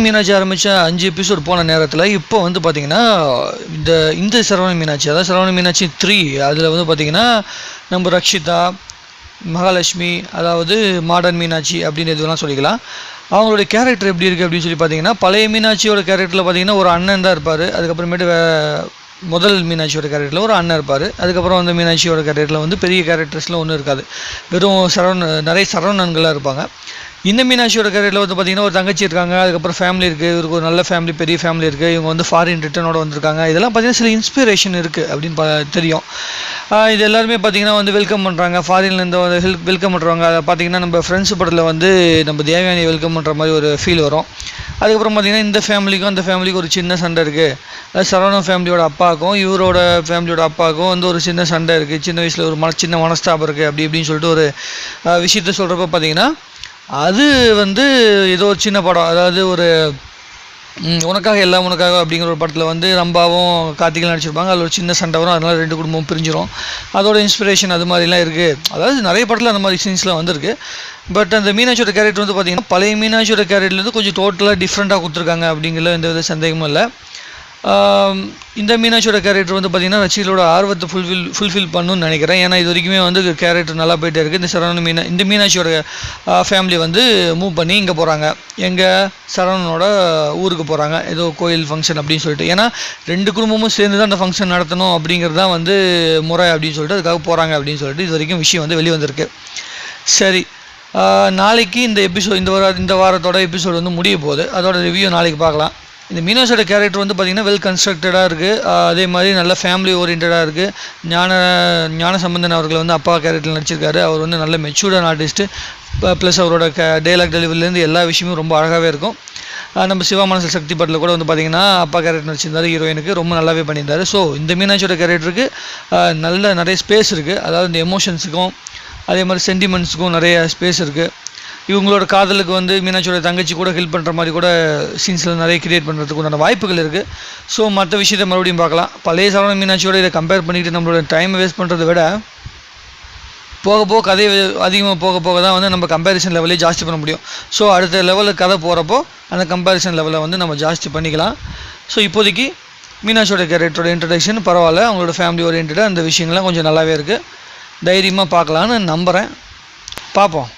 மீனாட்சி ஆரம்பித்த 5 எபிசோட் போன நேரத்தில் இப்போ வந்து பார்த்திங்கன்னா இந்த சரவண மீனாட்சி, அதாவது சரவண மீனாட்சி 3, அதில் வந்து பார்த்திங்கன்னா நம்ம ரக்ஷிதா, மகாலட்சுமி, அதாவது மாடர்ன் மீனாட்சி அப்படின்னு எதுவெல்லாம் சொல்லிக்கலாம். அவங்களுடைய கேரக்டர் எப்படி இருக்குது அப்படின்னு சொல்லி பார்த்தீங்கன்னா, பழைய மீனாட்சியோட கேரக்டரில் பார்த்திங்கன்னா ஒரு அண்ணன் தான் இருப்பார். அதுக்கப்புறமேட்டு முதல் மீனாட்சியோட கேரக்டரில் ஒரு அண்ணன் இருப்பார். அதுக்கப்புறம் வந்து மீனாட்சியோட கேரக்டரில் வந்து பெரிய கேரக்டர்ஸ்லாம் ஒன்றும் இருக்காது, வெறும் நிறைய சரவணன்களாக இருப்பாங்க. இந்த மீனாட்சியோட கேரக்டரில் வந்து பார்த்திங்கன்னா ஒரு தங்கச்சி இருக்காங்க, அதுக்கப்புறம் ஃபேமிலி இருக்குது, இவருக்கு ஒரு நல்ல ஃபேமிலி, பெரிய ஃபேமிலி இருக்குது. இவங்க வந்து ஃபாரின் ரிட்டர்னோட வந்திருக்காங்க. இதெல்லாம் பார்த்திங்கன்னா சில இன்ஸ்பிரேஷன் இருக்குது அப்படின்னு தெரியும். இது எல்லாருமே பார்த்திங்கன்னா வந்து வெல்கம் பண்ணுறாங்க, ஃபாரின்லேருந்து வந்து வெல்கம் பண்ணுறாங்க. அதை பார்த்திங்கன்னா நம்ம ஃப்ரெண்ட்ஸ் படத்தில் வந்து நம்ம தேவயானி வெல்கம் பண்ணுற மாதிரி ஒரு ஃபீல் வரும். அதுக்கப்புறம் பார்த்திங்கன்னா இந்த ஃபேமிலிக்கும் அந்த ஃபேமிலிக்கும் ஒரு சின்ன சண்டை இருக்குது. அது சரவணன் ஃபேமிலியோட அப்பாவுக்கும் இவரோட ஃபேமிலியோட அப்பாவுக்கும் வந்து ஒரு சின்ன சண்டை இருக்குது. சின்ன வயசில் ஒரு சின்ன மனஸ்தாபம் இருக்குது அப்படி இப்படின்னு சொல்லிட்டு ஒரு விஷயத்த சொல்கிறப்ப பார்த்திங்கன்னா அது வந்து ஏதோ ஒரு சின்ன படம், அதாவது ஒரு உனக்காக எல்லாம் உனக்காக அப்படிங்கிற ஒரு படத்தில் வந்து ரம்பாவும் கார்த்திகை நடிச்சிருப்பாங்க. அதில் ஒரு சின்ன சண்டை வரும், அதனால் 2 குடும்பமும் பிரிஞ்சிடும். அதோட இன்ஸ்பிரேஷன் அது மாதிரிலாம் இருக்குது. அதாவது நிறைய படத்தில் அந்த மாதிரி சீன்ஸ்லாம் வந்திருக்கு. பட் அந்த மீனாட்சியோட கேரக்டர் வந்து பார்த்திங்கன்னா பழைய மீனாட்சியோட கேரக்டர்லேருந்து கொஞ்சம் டோட்டலாக டிஃப்ரெண்ட்டாக கொடுத்துருக்காங்க அப்படிங்கிற எந்த வித சந்தேகமும் இல்லை. இந்த மீனாட்சியோட கேரக்டர் வந்து பார்த்திங்கன்னா ரசிகர்களோட ஆர்வத்தை ஃபுல்ஃபில் பண்ணணும்னு நினைக்கிறேன். ஏன்னா இது வரைக்குமே வந்து கேரக்டர் நல்லா போயிட்டே இருக்குது. இந்த சரவணன் இந்த மீனாட்சியோட ஃபேமிலி வந்து மூவ் பண்ணி இங்கே போகிறாங்க, எங்கள் சரவணனோட ஊருக்கு போகிறாங்க, ஏதோ கோயில் ஃபங்க்ஷன் அப்படின்னு சொல்லிட்டு. ஏன்னா 2 குடும்பமும் சேர்ந்து தான் அந்த ஃபங்க்ஷன் நடத்தணும் அப்படிங்கிறது தான் வந்து முறை அப்படின்னு சொல்லிட்டு அதுக்காக போகிறாங்க அப்படின்னு சொல்லிட்டு இது வரைக்கும் விஷயம் வந்து வெளியே வந்திருக்கு. சரி, நாளைக்கு இந்த வாரத்தோட எபிசோடு வந்து முடிய போகுது. அதோட ரிவ்யூ நாளைக்கு பார்க்கலாம். இந்த மீனாட்சியோட கேரக்டர் வந்து பார்த்திங்கன்னா வெல் கன்ஸ்ட்ரக்டடாக இருக்குது. அதே மாதிரி நல்ல ஃபேமிலி ஓரியன்டாக இருக்குது. ஞானசம்பந்தன் அவர்கள் வந்து அப்பா கேரக்டரில் நடிச்சிருக்காரு. அவர் வந்து நல்ல மெச்சூர்டான ஆர்டிஸ்ட்டு. ப்ளஸ் அவரோட டைலாக் டெலிவரிலேருந்து எல்லா விஷயமும் ரொம்ப அழகாகவே இருக்கும். நம்ம சிவா மனசில் சக்தி படத்தில் கூட வந்து பார்த்திங்கன்னா அப்பா கேரக்டர் நடிச்சிருந்தார், ஹீரோயினுக்கு ரொம்ப நல்லாவே பண்ணியிருந்தார். ஸோ இந்த மீனாட்சியோட கேரக்டருக்கு நிறைய ஸ்பேஸ் இருக்குது. அதாவது இந்த எமோஷன்ஸுக்கும் அதே மாதிரி சென்டிமெண்ட்ஸுக்கும் நிறைய ஸ்பேஸ் இருக்குது. இவங்களோட காதலுக்கு வந்து மீனாட்சியோட தங்கச்சி கூட ஹெல்ப் பண்ணுற மாதிரி கூட சீன்ஸில் நிறைய கிரியேட் பண்ணுறதுக்கு உண்டான வாய்ப்புகள் இருக்குது. ஸோ மற்ற விஷயத்தை மறுபடியும் பார்க்கலாம். பழைய சரவண மீனாட்சியோட இதை கம்பேர் பண்ணிவிட்டு நம்மளோட டைமை வேஸ்ட் பண்ணுறதை விட போக கதை அதிகமாக போக தான் வந்து நம்ம கம்பேரிசன் லெவலே ஜாஸ்தி பண்ண முடியும். ஸோ அடுத்த லெவலில் கதை போகிறப்போ அந்த கம்பேரிசன் லெவலை வந்து நம்ம ஜாஸ்தி பண்ணிக்கலாம். ஸோ இப்போதைக்கு மீனாட்சியோட கேரக்டரோட இன்ட்ரடக்ஷன் பரவாயில்ல, அவங்களோட ஃபேமிலி ஓரியன்டாக அந்த விஷயங்கள்லாம் கொஞ்சம் நல்லாவே இருக்குது. தைரியமாக பார்க்கலான்னு நம்புகிறேன். பார்ப்போம்.